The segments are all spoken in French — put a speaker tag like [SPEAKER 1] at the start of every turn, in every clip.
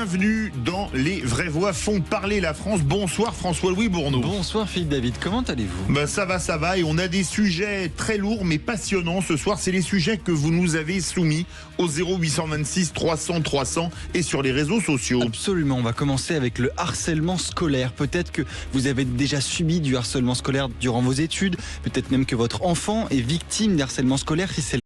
[SPEAKER 1] bienvenue dans Les Vraies Voix font parler la France. Bonsoir François-Louis Bourneau.
[SPEAKER 2] Bonsoir Philippe David, comment allez-vous?
[SPEAKER 1] Ça va et on a des sujets très lourds mais passionnants ce soir. C'est les sujets que vous nous avez soumis au 0826 300 300 et sur les réseaux sociaux.
[SPEAKER 2] Absolument, on va commencer avec le harcèlement scolaire. Peut-être que vous avez déjà subi du harcèlement scolaire durant vos études, peut-être même que votre enfant est victime d'harcèlement scolaire. Si c'est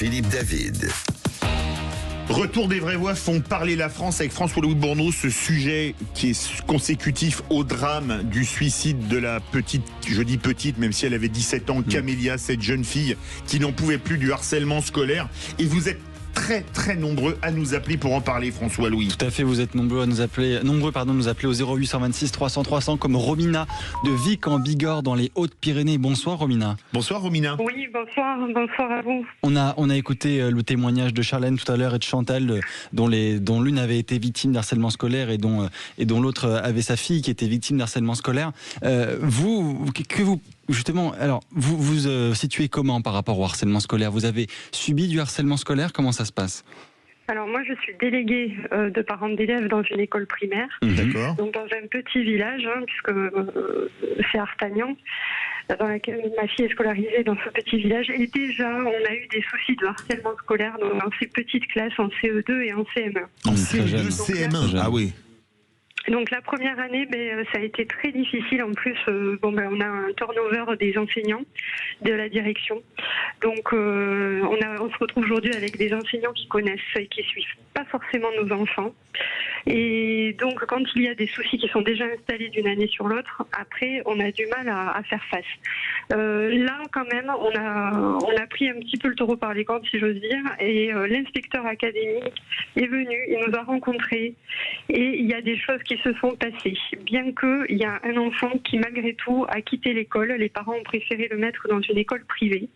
[SPEAKER 3] Philippe David.
[SPEAKER 1] Retour des vraies voix font parler la France avec François-Louis Bourneau, ce sujet qui est consécutif au drame du suicide de la petite, je dis petite même si elle avait 17 ans, Camélia, cette jeune fille qui n'en pouvait plus du harcèlement scolaire. Et vous êtes très nombreux à nous appeler pour en parler, François-Louis.
[SPEAKER 2] Tout à fait, vous êtes nombreux à nous appeler, nous appeler au 0826 300 300 comme Romina de Vic en Bigorre dans les Hautes-Pyrénées. Bonsoir Romina.
[SPEAKER 1] Bonsoir Romina.
[SPEAKER 4] Oui, bonsoir à vous.
[SPEAKER 2] On a écouté le témoignage de Charlène tout à l'heure et de Chantal dont l'une avait été victime d'harcèlement scolaire et dont l'autre avait sa fille qui était victime d'harcèlement scolaire. Justement, alors, vous situez comment par rapport au harcèlement scolaire? Vous avez subi du harcèlement scolaire? Comment ça se passe?
[SPEAKER 4] Alors moi, je suis déléguée de parents d'élèves dans une école primaire.
[SPEAKER 1] D'accord.
[SPEAKER 4] Donc dans un petit village, puisque c'est Artagnan, dans laquelle ma fille est scolarisée dans ce petit village. Et déjà, on a eu des soucis de harcèlement scolaire dans ces petites classes en CE2 et en CM1.
[SPEAKER 1] En CE2, CM1, ah oui.
[SPEAKER 4] Donc la première année, ça a été très difficile. En plus, on a un turnover des enseignants, de la direction. Donc on se retrouve aujourd'hui avec des enseignants qui connaissent et qui suivent pas forcément nos enfants. Et donc quand il y a des soucis qui sont déjà installés d'une année sur l'autre, après on a du mal à faire face. Là quand même, on a pris un petit peu le taureau par les cornes, si j'ose dire, et l'inspecteur académique est venu, il nous a rencontrés, et il y a des choses qui se sont passées. Bien qu'il y a un enfant qui malgré tout a quitté l'école, les parents ont préféré le mettre dans une école privée.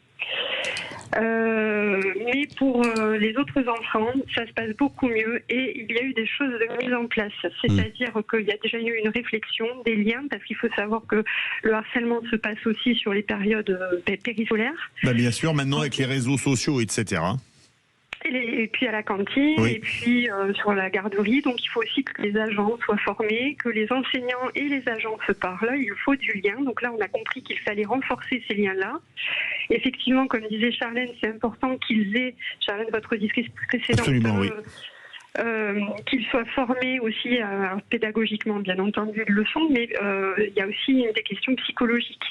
[SPEAKER 4] Mais pour les autres enfants, ça se passe beaucoup mieux et il y a eu des choses de mise en place. C'est-à-dire qu'il y a déjà eu une réflexion, des liens, parce qu'il faut savoir que le harcèlement se passe aussi sur les périodes périscolaires.
[SPEAKER 1] Bien sûr, maintenant avec les réseaux sociaux, etc.
[SPEAKER 4] Et puis à la cantine, oui. Et puis sur la garderie. Donc il faut aussi que les agents soient formés, que les enseignants et les agents se parlent. Il faut du lien. Donc là, on a compris qu'il fallait renforcer ces liens-là. Effectivement, comme disait Charlène, c'est important qu'ils aient, Charlène, votre discours précédent,
[SPEAKER 1] absolument, oui.
[SPEAKER 4] Qu'ils soient formés aussi pédagogiquement, bien entendu, ils le sont, mais il y a aussi des questions psychologiques.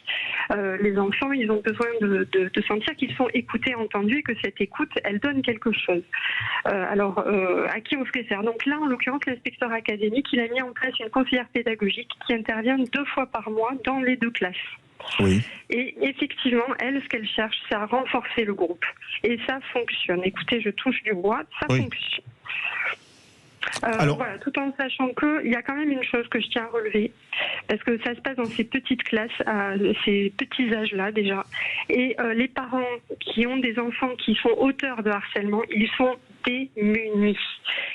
[SPEAKER 4] Les enfants, ils ont besoin de sentir qu'ils sont écoutés, entendus, et que cette écoute, elle donne quelque chose. Alors, à qui on se réfère? Donc là, en l'occurrence, l'inspecteur académique, il a mis en place une conseillère pédagogique qui intervient 2 fois par mois dans les 2 classes.
[SPEAKER 1] Oui.
[SPEAKER 4] Et effectivement, elle, ce qu'elle cherche, c'est à renforcer le groupe. Et ça fonctionne. Écoutez, je touche du bois, ça fonctionne. Voilà, tout en sachant qu'il y a quand même une chose que je tiens à relever, parce que ça se passe dans ces petites classes, à ces petits âges-là déjà, et les parents qui ont des enfants qui sont auteurs de harcèlement, ils sont démunis.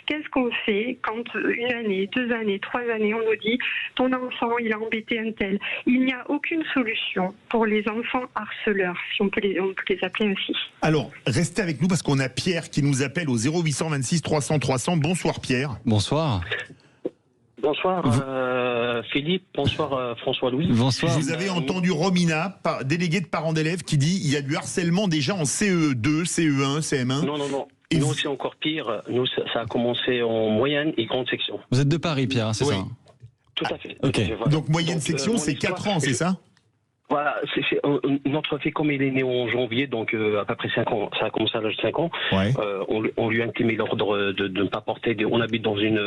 [SPEAKER 4] Qu'est-ce qu'on fait quand 1 année, 2 années, 3 années, on nous dit ton enfant il a embêté un tel? Il n'y a aucune solution pour les enfants harceleurs, si on peut les appeler ainsi.
[SPEAKER 1] Alors, restez avec nous parce qu'on a Pierre qui nous appelle au 0826 300 300. Bonsoir Pierre.
[SPEAKER 2] Bonsoir.
[SPEAKER 5] Bonsoir Philippe, bonsoir François-Louis.
[SPEAKER 2] Bonsoir.
[SPEAKER 1] Vous avez entendu Romina, déléguée de parents d'élèves, qui dit il y a du harcèlement déjà en CE2, CE1, CM1.
[SPEAKER 5] Non. Et nous, c'est encore pire. Nous, ça a commencé en moyenne et grande section.
[SPEAKER 2] Vous êtes de Paris, Pierre, c'est ça?
[SPEAKER 5] Tout à fait.
[SPEAKER 2] Okay.
[SPEAKER 5] Voilà.
[SPEAKER 1] Donc, moyenne section, c'est 4 ans, c'est ça?
[SPEAKER 5] Voilà, notre fille, comme il est né en janvier, donc à peu près 5 ans, ça a commencé à l'âge de 5 ans, ouais. On lui a intimé l'ordre de ne pas porter, on habite dans une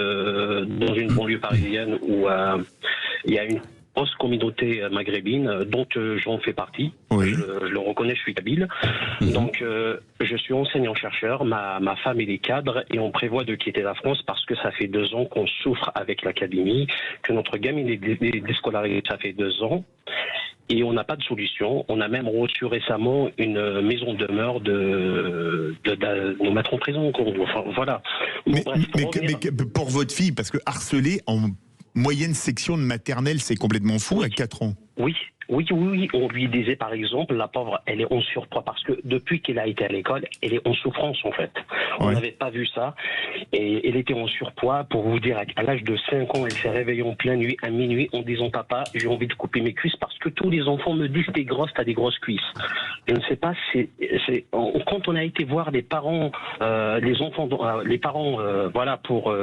[SPEAKER 5] banlieue parisienne où il y a une grosse communauté maghrébine dont j'en fais partie. Oui. Je le reconnais, je suis kabyle. Donc je suis enseignant-chercheur, ma femme elle est cadre et on prévoit de quitter la France parce que ça fait 2 ans qu'on souffre avec l'académie, que notre gamine est déscolarisée, ça fait 2 ans. Et on n'a pas de solution. On a même reçu récemment une maison de demeure de nous mettre en prison. Enfin, voilà.
[SPEAKER 1] Mais pour votre fille, parce que harceler en moyenne section de maternelle, c'est complètement fou à 4 ans.
[SPEAKER 5] Oui. On lui disait par exemple, la pauvre, elle est en surpoids parce que depuis qu'elle a été à l'école, elle est en souffrance en fait. On n'avait pas vu ça. Et elle était en surpoids, pour vous dire, à l'âge de 5 ans, elle s'est réveillée en pleine nuit, à minuit, en disant papa, j'ai envie de couper mes cuisses parce que tous les enfants me disent t'es grosse, t'as des grosses cuisses. Je ne sais pas, quand on a été voir les parents, les parents, voilà, pour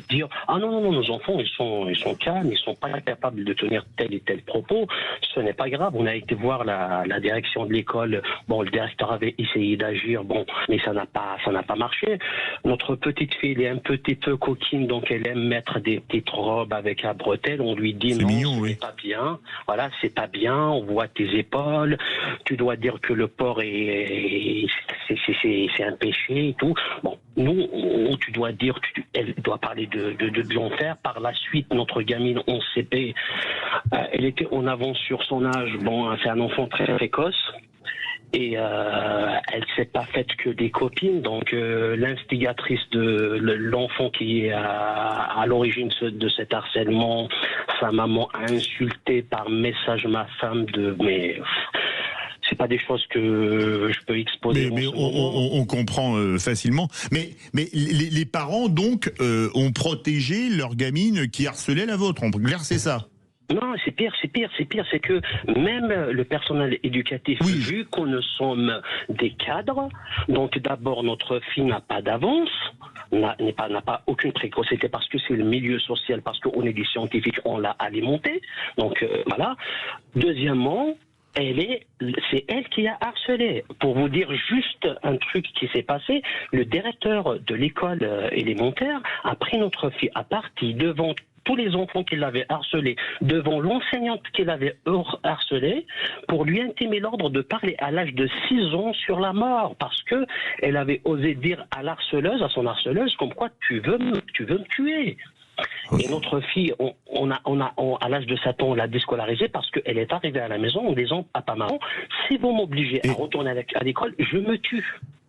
[SPEAKER 5] dire ah non, nos enfants ils sont calmes, ils sont pas capables de tenir tel et tel propos. Ce n'est pas grave. On a été voir la direction de l'école. Bon, le directeur avait essayé d'agir, bon, mais ça n'a pas marché. Notre petite fille, elle est un petit peu coquine, donc elle aime mettre des petites robes avec la bretelle. On lui dit non, c'est pas bien. Voilà, c'est pas bien. On voit tes épaules. Tu dois dire que le porc c'est un péché et tout. Bon, nous, tu dois dire, elle doit parler de bien faire. Par la suite, notre gamine 11 CP, elle était en avance sur son âge. Bon, c'est un enfant très précoce. Et elle s'est pas faite que des copines, donc l'instigatrice de l'enfant qui est à l'origine de cet harcèlement, sa maman a insulté par message ma femme mais c'est pas des choses que je peux exposer.
[SPEAKER 1] Mais on comprend facilement. Mais les parents donc ont protégé leur gamine qui harcelait la vôtre. En clair, c'est ça.
[SPEAKER 5] Non, c'est pire, c'est que même le personnel éducatif, vu qu'on ne sommes des cadres, donc d'abord notre fille n'a pas d'avance, n'a pas aucune précocité parce que c'est le milieu social, parce qu'on est des scientifiques, on l'a alimenté, donc voilà. Deuxièmement, c'est elle qui a harcelé. Pour vous dire juste un truc qui s'est passé, le directeur de l'école élémentaire a pris notre fille à partie devant tous les enfants qui l'avaient harcelé, devant l'enseignante qui l'avait harcelé, pour lui intimer l'ordre de parler à l'âge de 6 ans sur la mort, parce que elle avait osé dire à son harceleuse, comme quoi tu veux me tuer. Et notre fille, à l'âge de 7 ans, on l'a déscolarisée parce qu'elle est arrivée à la maison en disant à papa, maman, si vous m'obligez à retourner à l'école, je me tue.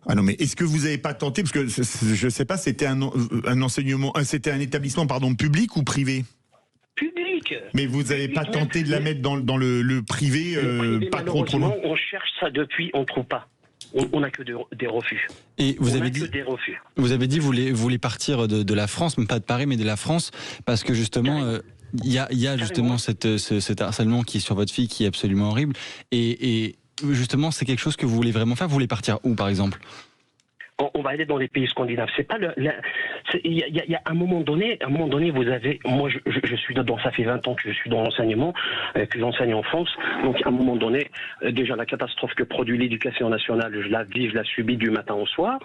[SPEAKER 1] Ah non, mais est-ce que vous n'avez pas tenté, parce que je sais pas, c'était un enseignement, c'était un établissement public ou privé? Public. Mais vous n'avez pas tenté de la mettre dans le privé, pas trop loin?
[SPEAKER 5] On cherche ça depuis, on ne trouve pas. On n'a que des refus.
[SPEAKER 2] Et vous avez dit que vous voulez partir de la France, mais pas de Paris, mais de la France, parce que justement, il y a justement cet harcèlement qui est sur votre fille, qui est absolument horrible. Et justement, c'est quelque chose que vous voulez vraiment faire. Vous voulez partir où, par exemple?
[SPEAKER 5] On va aller dans les pays scandinaves. C'est pas il y a un moment donné, vous avez, moi je suis dedans, ça fait 20 ans que je suis dans l'enseignement, que j'enseigne en France. Donc à un moment donné, déjà la catastrophe que produit l'éducation nationale, je la vis, je la subis du matin au soir.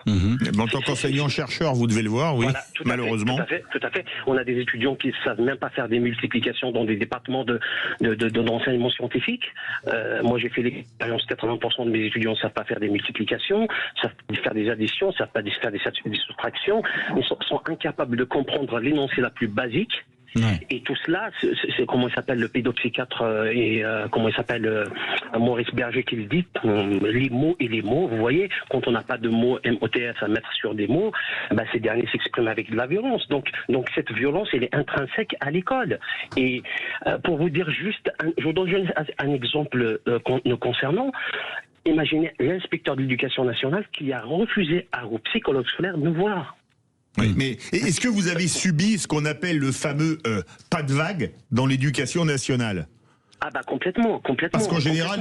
[SPEAKER 1] En tant qu'enseignant-chercheur, vous devez le voir, oui, voilà, malheureusement.
[SPEAKER 5] Tout à fait. On a des étudiants qui ne savent même pas faire des multiplications dans des départements d'enseignement scientifique. Moi j'ai fait l'expérience, 80% de mes étudiants ne savent pas faire des multiplications, savent faire des additions, ne savent pas faire des soustractions, ils sont incapables de comprendre l'énoncé la plus basique. Ouais. Et tout cela, c'est comment il s'appelle le pédopsychiatre comment il s'appelle Maurice Berger qui le dit, les mots et les mots. Vous voyez, quand on n'a pas de mots MOTS à mettre sur des mots, ces derniers s'expriment avec de la violence. Donc cette violence, elle est intrinsèque à l'école. Et pour vous dire juste, je vous donne juste un exemple nous concernant. Imaginez l'inspecteur de l'éducation nationale qui a refusé à un psychologue scolaire de nous voir.
[SPEAKER 1] Oui, mais est-ce que vous avez subi ce qu'on appelle le fameux pas de vague dans l'éducation nationale?
[SPEAKER 5] Ah complètement.
[SPEAKER 1] Parce qu'en général,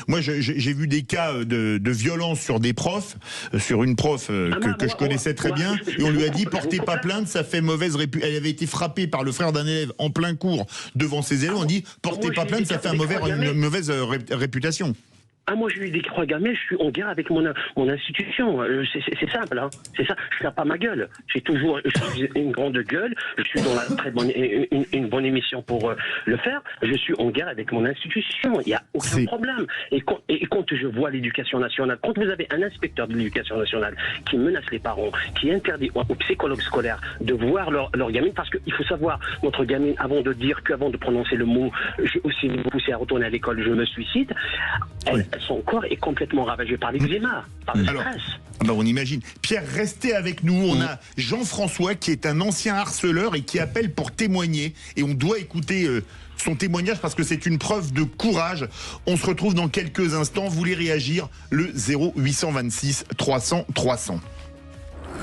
[SPEAKER 1] moi j'ai vu des cas de violence sur des profs, sur une prof que je connaissais très bien, et on lui a dit portez pas plainte, ça fait mauvaise réputation. Elle avait été frappée par le frère d'un élève en plein cours devant ses élèves, on dit portez pas plainte, ça fait une mauvaise réputation.
[SPEAKER 5] Moi j'ai eu des croix gammées, je suis en guerre avec mon institution, c'est simple, hein. C'est ça, je ferme pas ma gueule, je suis une grande gueule, je suis dans une bonne émission pour le faire, je suis en guerre avec mon institution, il n'y a aucun problème. Et quand je vois l'éducation nationale, quand vous avez un inspecteur de l'éducation nationale qui menace les parents, qui interdit aux psychologues scolaires de voir leur gamine, parce qu'il faut savoir, notre gamine, avant de prononcer le mot, si vous poussez à retourner à l'école, je me suicide, son corps est complètement ravagé par l'eczéma, par le stress.
[SPEAKER 1] On imagine. Pierre, restez avec nous. On a Jean-François qui est un ancien harceleur et qui appelle pour témoigner. Et on doit écouter son témoignage parce que c'est une preuve de courage. On se retrouve dans quelques instants. Vous voulez réagir? Le 0826 300 300.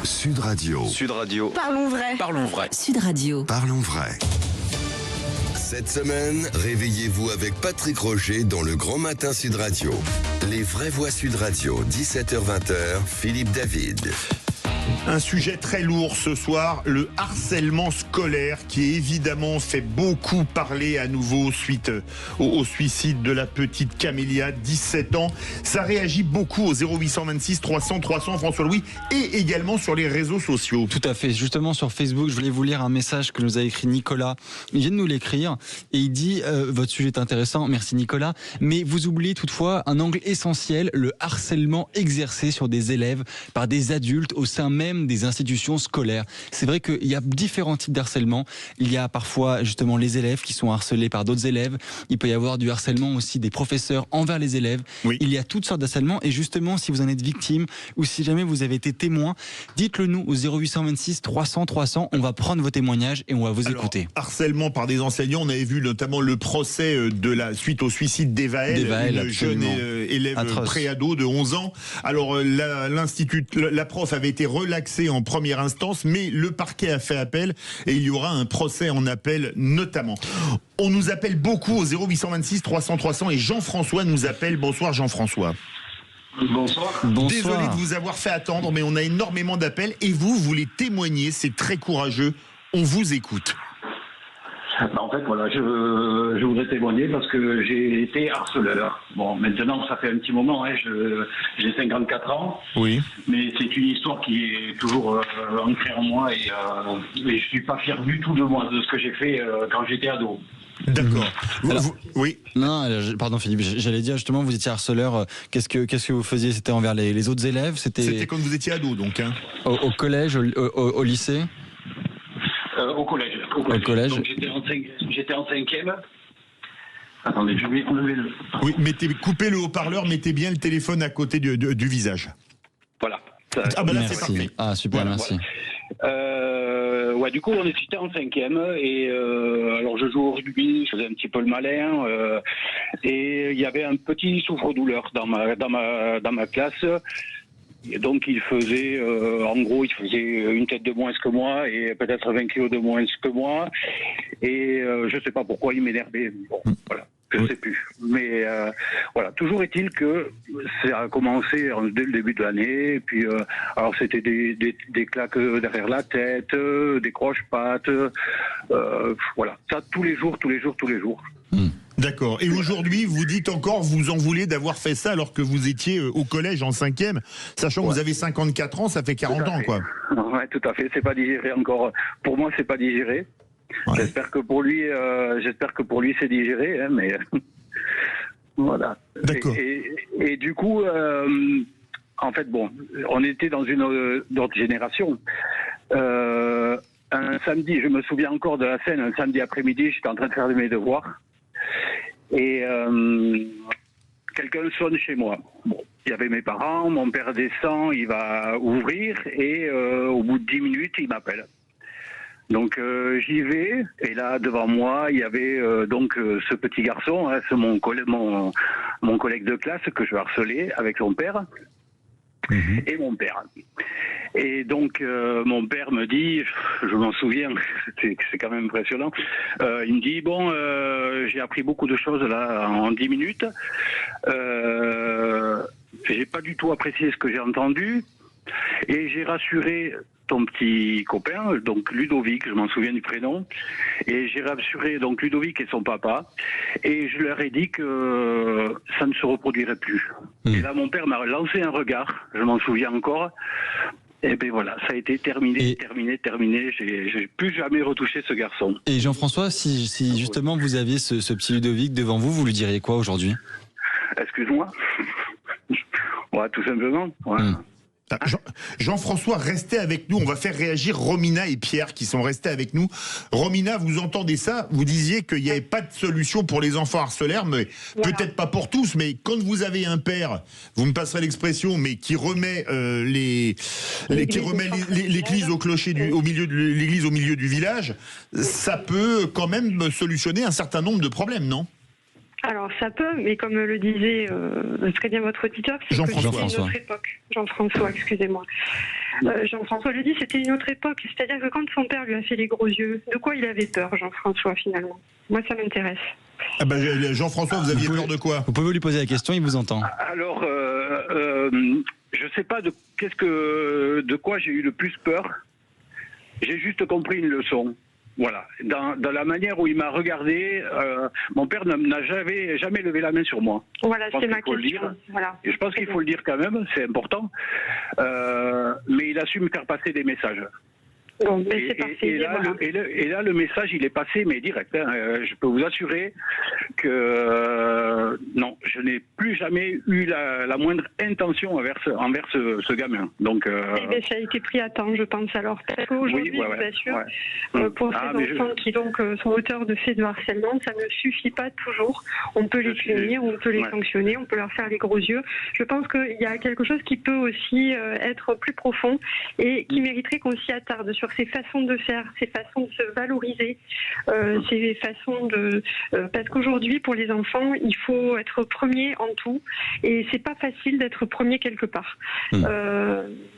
[SPEAKER 3] Sud Radio.
[SPEAKER 6] Sud Radio.
[SPEAKER 7] Parlons vrai.
[SPEAKER 6] Parlons vrai.
[SPEAKER 7] Sud Radio.
[SPEAKER 3] Parlons vrai. Cette semaine, réveillez-vous avec Patrick Roger dans le Grand Matin Sud Radio. Les vraies voix Sud Radio, 17h-20h, Philippe David.
[SPEAKER 1] Un sujet très lourd ce soir, le harcèlement scolaire qui évidemment fait beaucoup parler à nouveau suite au suicide de la petite Camélia, 17 ans. Ça réagit beaucoup au 0826 300 300 François-Louis et également sur les réseaux sociaux.
[SPEAKER 2] Tout à fait. Justement sur Facebook, je voulais vous lire un message que nous a écrit Nicolas. Il vient de nous l'écrire et il dit votre sujet est intéressant, merci Nicolas, mais vous oubliez toutefois un angle essentiel, le harcèlement exercé sur des élèves par des adultes au sein même des institutions scolaires. C'est vrai qu'il y a différents types d'harcèlement. Il y a parfois justement les élèves qui sont harcelés par d'autres élèves. Il peut y avoir du harcèlement aussi des professeurs envers les élèves. Oui. Il y a toutes sortes d'harcèlement et justement si vous en êtes victime ou si jamais vous avez été témoin, dites-le nous au 0826 300 300. On va prendre vos témoignages et on va vous écouter.
[SPEAKER 1] Harcèlement par des enseignants, on avait vu notamment le procès suite au suicide d'Evaël, une jeune élève pré-ado de 11 ans. Alors la prof avait été relaxée en première instance, mais le parquet a fait appel et il y aura un procès en appel notamment. On nous appelle beaucoup au 0826 300 300 et Jean-François nous appelle. Bonsoir Jean-François.
[SPEAKER 5] Bonsoir.
[SPEAKER 1] Désolé de vous avoir fait attendre, mais on a énormément d'appels et vous voulez témoigner, c'est très courageux. On vous écoute.
[SPEAKER 6] En fait, voilà, je voudrais témoigner parce que j'ai été harceleur. Bon, maintenant, ça fait un petit moment, hein, j'ai 54 ans. Oui. Mais c'est une histoire qui est toujours ancrée en moi et je suis pas fier du tout de moi, de ce que j'ai fait quand j'étais ado.
[SPEAKER 1] D'accord.
[SPEAKER 2] Oui. Non, pardon Philippe, j'allais dire justement, vous étiez harceleur. Qu'est-ce que vous faisiez? C'était envers les autres élèves?
[SPEAKER 1] C'était quand vous étiez ado, donc. Hein.
[SPEAKER 2] Au collège, au lycée?
[SPEAKER 6] Au collège. Donc j'étais en 5e. Attendez, je vais enlever le...
[SPEAKER 1] Oui, coupez le haut-parleur, mettez bien le téléphone à côté du visage.
[SPEAKER 6] Voilà.
[SPEAKER 1] Ah ben là c'est parfait.
[SPEAKER 2] Ah super, voilà, merci.
[SPEAKER 6] Ouais, du coup on était en 5e et alors je joue au rugby, je faisais un petit peu le malin et il y avait un petit souffre-douleur dans ma classe. Et donc il faisait, en gros, une tête de moins que moi et peut-être 20 kilos de moins que moi. Et je sais pas pourquoi il m'énervait. Bon, voilà, je sais plus. Mais voilà, toujours est-il que ça a commencé dès le début de l'année. Et puis, alors c'était des claques derrière la tête, des croche-pattes. Voilà, ça tous les jours.
[SPEAKER 1] D'accord. Et aujourd'hui, vous dites encore, vous en voulez d'avoir fait ça alors que vous étiez au collège en 5e, sachant que vous avez 54 ans, ça fait 40 ans, quoi.
[SPEAKER 6] Ouais, tout à fait. C'est pas digéré encore. Pour moi, c'est pas digéré. Ouais. J'espère que pour lui, c'est digéré, hein, mais voilà.
[SPEAKER 1] D'accord.
[SPEAKER 6] Et du coup, en fait, bon, on était dans une autre génération. Un samedi, je me souviens encore de la scène. Un samedi après-midi, j'étais en train de faire mes devoirs. Et quelqu'un sonne chez moi. Bon, il y avait mes parents, mon père descend, il va ouvrir et au bout de 10 minutes, il m'appelle. Donc j'y vais et là devant moi, il y avait ce petit garçon, hein, c'est mon collègue de classe que je harcelais avec son père. Et mon père. Et donc mon père me dit, je m'en souviens, c'est quand même impressionnant, il me dit, bon, j'ai appris beaucoup de choses là en 10 minutes, j'ai pas du tout apprécié ce que j'ai entendu, et j'ai rassuré ton petit copain, donc Ludovic, je m'en souviens du prénom, et j'ai rassuré donc Ludovic et son papa, et je leur ai dit que ça ne se reproduirait plus. Et là, mon père m'a lancé un regard, je m'en souviens encore, et bien voilà, ça a été terminé, j'ai plus jamais retouché ce garçon.
[SPEAKER 2] Et Jean-François, si justement vous aviez ce petit Ludovic devant vous, vous lui diriez quoi aujourd'hui?
[SPEAKER 6] Excuse-moi. Ouais, tout simplement, ouais.
[SPEAKER 1] Jean-François, restez avec nous, on va faire réagir Romina et Pierre qui sont restés avec nous. Romina, vous entendez ça? Vous disiez qu'il n'y avait pas de solution pour les enfants harceleurs, mais voilà. Peut-être pas pour tous, mais quand vous avez un père, vous me passerez l'expression, mais qui remet l'église au clocher au milieu de l'église au milieu du village, ça peut quand même solutionner un certain nombre de problèmes, non?
[SPEAKER 4] Alors ça peut, mais comme le disait très bien votre auditeur, c'est une autre époque. Jean-François, excusez-moi. Jean-François le dit, c'était une autre époque. C'est-à-dire que quand son père lui a fait les gros yeux, de quoi il avait peur, Jean-François, finalement? Moi, ça m'intéresse.
[SPEAKER 1] Ah ben, Jean-François, vous aviez peur de quoi?
[SPEAKER 2] Vous pouvez lui poser la question, il vous entend.
[SPEAKER 6] Alors, je ne sais pas de quoi j'ai eu le plus peur? J'ai juste compris une leçon. Voilà. Dans la manière où il m'a regardé, mon père n'a jamais levé la main sur moi.
[SPEAKER 4] Voilà, c'est ma question.
[SPEAKER 6] Voilà. Et je pense qu'il faut le dire quand même, c'est important. Mais il a su me faire passer des messages.
[SPEAKER 4] Bon, mais c'est parfait.
[SPEAKER 6] Et là, le message, il est passé, mais direct. Hein. Je peux vous assurer que non, je n'ai plus jamais eu la moindre intention envers ce gamin. Donc,
[SPEAKER 4] ça a été pris à temps, je pense. Alors, parce qu'aujourd'hui, je vous assure, pour ces enfants qui donc sont auteurs de faits de harcèlement, ça ne suffit pas toujours. On peut les punir, on peut les sanctionner, on peut leur faire les gros yeux. Je pense qu'il y a quelque chose qui peut aussi être plus profond et qui mériterait qu'on s'y attarde sur ces façons de faire, ces façons de se valoriser, ces façons de... parce qu'aujourd'hui, pour les enfants, il faut être premier en tout, et c'est pas facile d'être premier quelque part.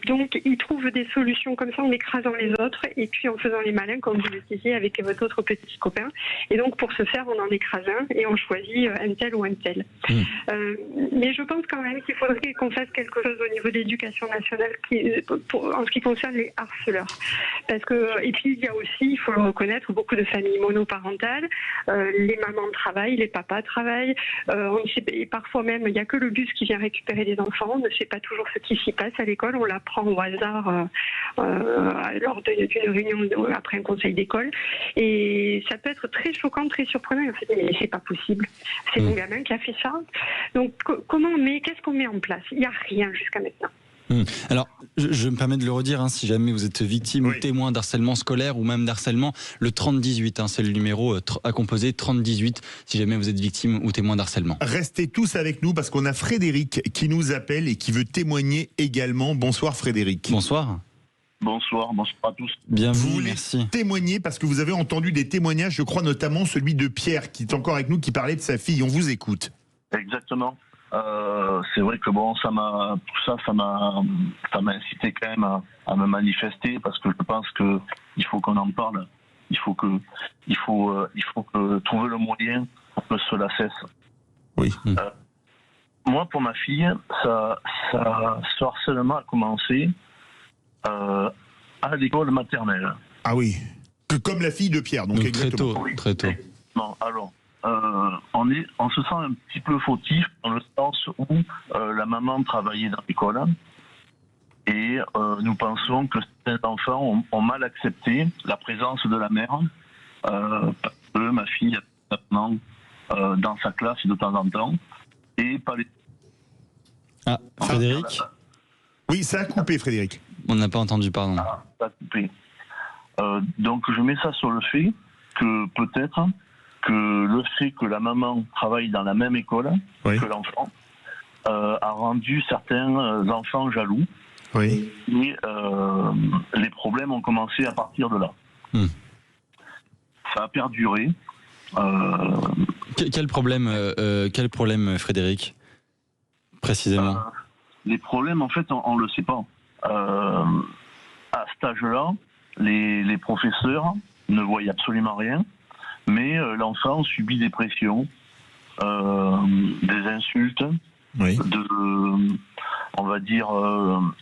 [SPEAKER 4] Donc, ils trouvent des solutions comme ça en écrasant les autres, et puis en faisant les malins, comme vous le disiez, avec votre autre petit copain. Et donc, pour ce faire, on en écrase un, et on choisit un tel ou un tel. Mais je pense quand même qu'il faudrait qu'on fasse quelque chose au niveau de l'éducation nationale en ce qui concerne les harceleurs. Parce que, et puis il y a aussi, il faut le reconnaître, beaucoup de familles monoparentales, les mamans travaillent, les papas travaillent, on ne sait, et parfois même il n'y a que le bus qui vient récupérer les enfants, on ne sait pas toujours ce qui s'y passe à l'école, on l'apprend au hasard lors d'une réunion après un conseil d'école, et ça peut être très choquant, très surprenant, on se dit mais c'est pas possible, c'est mon gamin qui a fait ça. Donc qu'est-ce qu'on met en place? Il n'y a rien jusqu'à maintenant.
[SPEAKER 2] Alors, je me permets de le redire, hein, si jamais vous êtes victime ou témoin d'harcèlement scolaire ou même d'harcèlement, le 3018, c'est le numéro à composer, 3018, si jamais vous êtes victime ou témoin d'harcèlement.
[SPEAKER 1] Restez tous avec nous parce qu'on a Frédéric qui nous appelle et qui veut témoigner également. Bonsoir Frédéric.
[SPEAKER 2] Bonsoir.
[SPEAKER 7] Bonsoir à tous.
[SPEAKER 2] Bienvenue, merci.
[SPEAKER 1] Témoigner parce que vous avez entendu des témoignages, je crois notamment celui de Pierre qui est encore avec nous, qui parlait de sa fille. On vous écoute.
[SPEAKER 7] Exactement. C'est vrai que bon, ça m'a incité quand même à me manifester parce que je pense que il faut qu'on en parle. Il faut que trouver le moyen pour que cela cesse.
[SPEAKER 1] Oui.
[SPEAKER 7] Moi, pour ma fille, ce harcèlement a commencé à l'école maternelle.
[SPEAKER 1] Ah oui. Comme la fille de Pierre, donc exactement.
[SPEAKER 2] Très tôt.
[SPEAKER 7] Non, alors. On se sent un petit peu fautif dans le sens où la maman travaillait dans l'école et nous pensons que certains enfants ont mal accepté la présence de la mère parce que ma fille est dans sa classe de temps en temps et pas les...
[SPEAKER 2] Ah, Frédéric?
[SPEAKER 1] Oui, ça a coupé Frédéric.
[SPEAKER 2] On n'a pas entendu, pardon.
[SPEAKER 7] Ah, ça a coupé. Donc je mets ça sur le fait que peut-être que le fait que la maman travaille dans la même école que l'enfant a rendu certains enfants jaloux.
[SPEAKER 1] Oui.
[SPEAKER 7] Et les problèmes ont commencé à partir de là. Ça a perduré.
[SPEAKER 2] Quel problème, Frédéric, précisément?
[SPEAKER 7] Les problèmes, en fait, on ne le sait pas. À cet âge-là, les professeurs ne voient absolument rien. Mais l'enfant subit des pressions, des insultes, on va dire,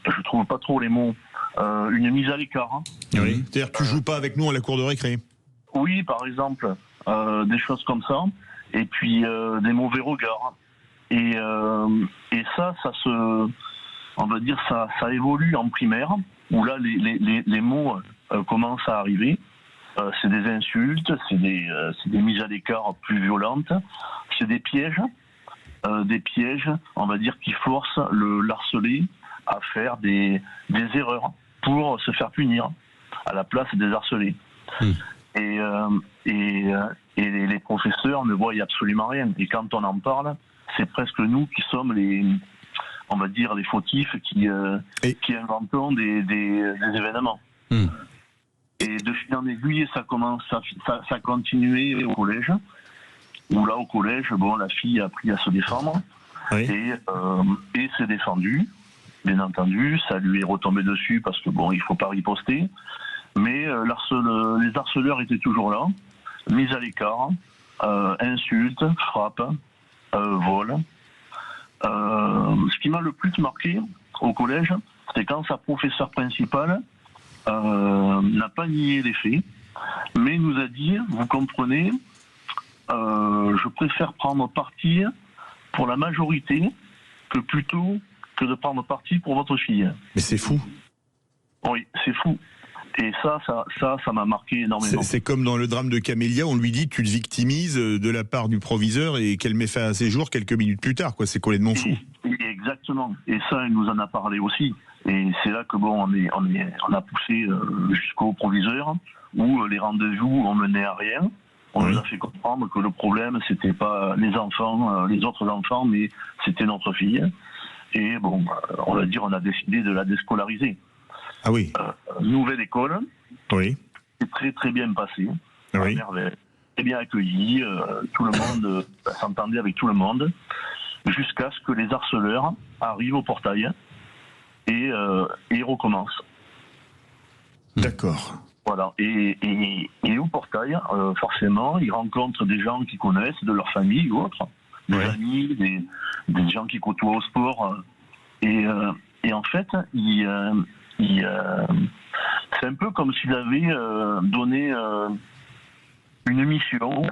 [SPEAKER 7] je trouve pas trop les mots, une mise à l'écart.
[SPEAKER 1] Oui. C'est-à-dire tu joues pas avec nous à la cour de récré.
[SPEAKER 7] Oui, par exemple, des choses comme ça, et puis des mauvais regards. Et ça on va dire, ça évolue en primaire, où là les mots commencent à arriver. C'est des insultes, c'est des mises à l'écart plus violentes, c'est des pièges, on va dire, qui forcent le harcelé à faire des erreurs pour se faire punir à la place des harcelés. Et les professeurs ne voient absolument rien. Et quand on en parle, c'est presque nous qui sommes on va dire, les fautifs qui inventons des événements. Et de fil en aiguille, ça a continué au collège. Où là, au collège, bon, la fille a appris à se défendre et s'est défendue. Bien entendu, ça lui est retombé dessus parce que bon, il faut pas riposter. Mais les harceleurs étaient toujours là, mis à l'écart, insultes, frappes, vols. Ce qui m'a le plus marqué au collège, c'est quand sa professeure principale n'a pas nié les faits, mais nous a dit, vous comprenez, je préfère prendre parti pour la majorité plutôt que de prendre parti pour votre fille.
[SPEAKER 1] Mais c'est fou.
[SPEAKER 7] Oui, c'est fou. Et ça m'a marqué énormément.
[SPEAKER 1] C'est comme dans le drame de Camélia, on lui dit tu te victimises de la part du proviseur et qu'elle met fin à ses jours quelques minutes plus tard, quoi. C'est complètement fou.
[SPEAKER 7] Exactement. Et ça, il nous en a parlé aussi. Et c'est là que bon, on a poussé jusqu'au proviseur où les rendez-vous ont mené à rien. On nous a fait comprendre que le problème, c'était pas les enfants, les autres enfants, mais c'était notre fille. Et bon, on va dire, on a décidé de la déscolariser.
[SPEAKER 1] Ah oui.
[SPEAKER 7] Nouvelle école.
[SPEAKER 1] Oui.
[SPEAKER 7] C'est très très bien passé.
[SPEAKER 1] Oui.
[SPEAKER 7] Très bien accueilli. Tout le monde s'entendait avec tout le monde, jusqu'à ce que les harceleurs arrivent au portail et recommencent.
[SPEAKER 1] D'accord.
[SPEAKER 7] Voilà. Et au portail, forcément, ils rencontrent des gens qu'ils connaissent, de leur famille ou autres, des amis, des gens qui côtoient au sport. Et en fait, c'est un peu comme s'il avait donné une mission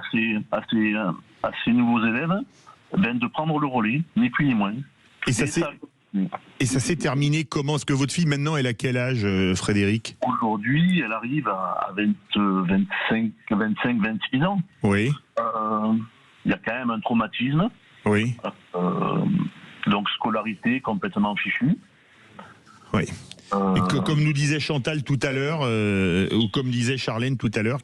[SPEAKER 7] à ces nouveaux élèves, de prendre le relais, ni plus ni moins.
[SPEAKER 1] Et ça s'est terminé comment? Est-ce que votre fille, maintenant, elle a quel âge, Frédéric?
[SPEAKER 7] Aujourd'hui, elle arrive à 25-26 ans.
[SPEAKER 1] Oui.
[SPEAKER 7] Il y a quand même un traumatisme.
[SPEAKER 1] Oui.
[SPEAKER 7] Donc, scolarité complètement fichue.
[SPEAKER 1] Oui. Et comme nous disait Chantal tout à l'heure, ou comme disait Charlène tout à l'heure,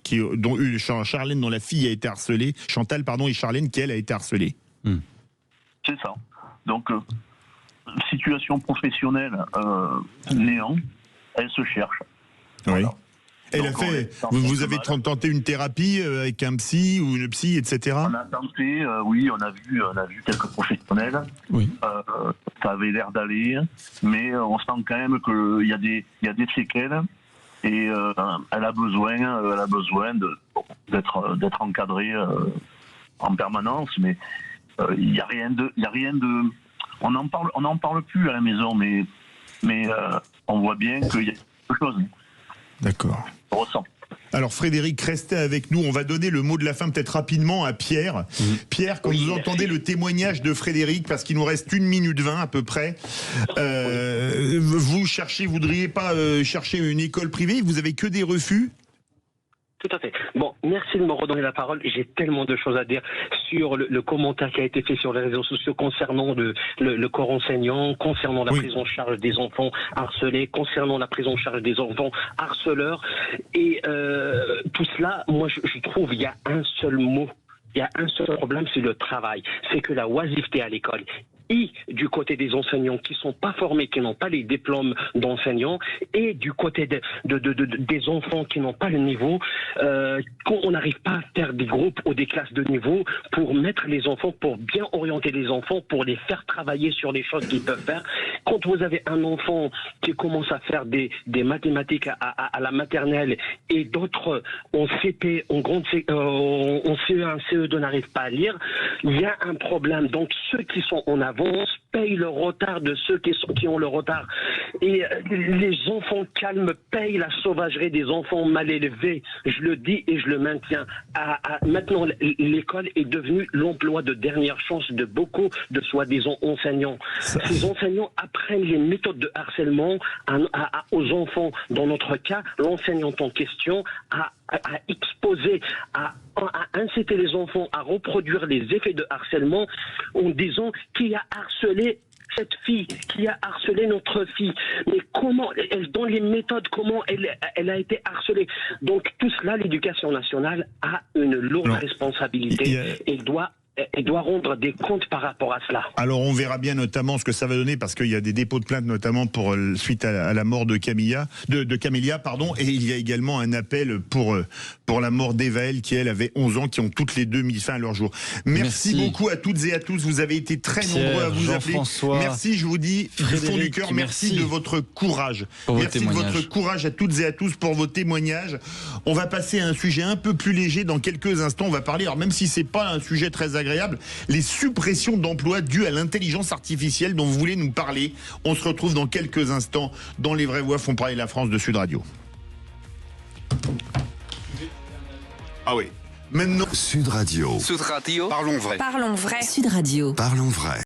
[SPEAKER 1] Charlène dont la fille a été harcelée, Chantal, pardon, et Charlène qui, elle, a été harcelée.
[SPEAKER 7] C'est ça. Donc, situation professionnelle, néant, elle se cherche.
[SPEAKER 1] Oui.
[SPEAKER 7] Voilà.
[SPEAKER 1] Elle a fait. Vous avez tenté une thérapie avec un psy ou une psy, etc.
[SPEAKER 7] On a tenté, oui, on a vu quelques professionnels. Oui. Ça avait l'air d'aller, mais on sent quand même qu'il y a des séquelles et elle a besoin d'être encadrée en permanence, mais il y a rien de. On n'en parle plus à la maison, mais on voit bien qu'il y a quelque chose.
[SPEAKER 1] D'accord.
[SPEAKER 7] On ressent.
[SPEAKER 1] Alors Frédéric, restez avec nous. On va donner le mot de la fin peut-être rapidement à Pierre. Pierre, quand vous entendez le témoignage de Frédéric, parce qu'il nous reste 1 minute 20 à peu près, vous voudriez pas chercher une école privée? Vous avez que des refus?
[SPEAKER 5] Tout à fait. Bon, merci de me redonner la parole. J'ai tellement de choses à dire sur le commentaire qui a été fait sur les réseaux sociaux concernant le corps enseignant, concernant la prise en charge des enfants harcelés, concernant la prise en charge des enfants harceleurs. Et tout cela, moi, je trouve il y a un seul mot. Il y a un seul problème, c'est le travail. C'est que la oisiveté à l'école, et du côté des enseignants qui sont pas formés, qui n'ont pas les diplômes d'enseignants, et du côté des enfants qui n'ont pas le niveau, on n'arrive pas à faire des groupes ou des classes de niveau pour mettre les enfants, pour bien orienter les enfants, pour les faire travailler sur les choses qu'ils peuvent faire. Quand vous avez un enfant qui commence à faire des mathématiques à la maternelle et d'autres en CP, en CE1, CE2 n'arrivent pas à lire, il y a un problème. Donc ceux qui sont en avance payent le retard de ceux qui ont le retard. Et les enfants calmes payent la sauvagerie des enfants mal élevés. Je le dis et je le maintiens. Maintenant, l'école est devenue l'emploi de dernière chance de beaucoup de soi-disant enseignants. Ces enseignants apprennent les méthodes de harcèlement aux enfants. Dans notre cas, l'enseignant en question a exposer, à inciter les enfants à reproduire les effets de harcèlement en disant qui a harcelé cette fille, qui a harcelé notre fille, mais comment, dans les méthodes, comment elle a été harcelée. Donc tout cela, l'éducation nationale a une lourde responsabilité et doit rendre des comptes par rapport à cela. Alors
[SPEAKER 1] on verra bien notamment ce que ça va donner, parce qu'il y a des dépôts de plainte notamment suite à la mort de Camélia, et il y a également un appel pour la mort d'Evaël qui elle avait 11 ans, qui ont toutes les deux mis fin à leur jour. Merci beaucoup à toutes et à tous, vous avez été très nombreux à vous appeler. Merci, je vous dis du fond du cœur, merci de votre courage. Merci de votre courage à toutes et à tous pour vos témoignages. On va passer à un sujet un peu plus léger dans quelques instants. On va parler, alors même si c'est pas un sujet très agréable, désagréable, les suppressions d'emplois dues à l'intelligence artificielle dont vous voulez nous parler. On se retrouve dans quelques instants dans Les Vraies Voix font parler la France de Sud Radio. Ah oui. Maintenant,
[SPEAKER 3] Sud Radio.
[SPEAKER 8] Sud Radio.
[SPEAKER 3] Parlons vrai.
[SPEAKER 8] Parlons vrai.
[SPEAKER 9] Sud Radio.
[SPEAKER 3] Parlons vrai.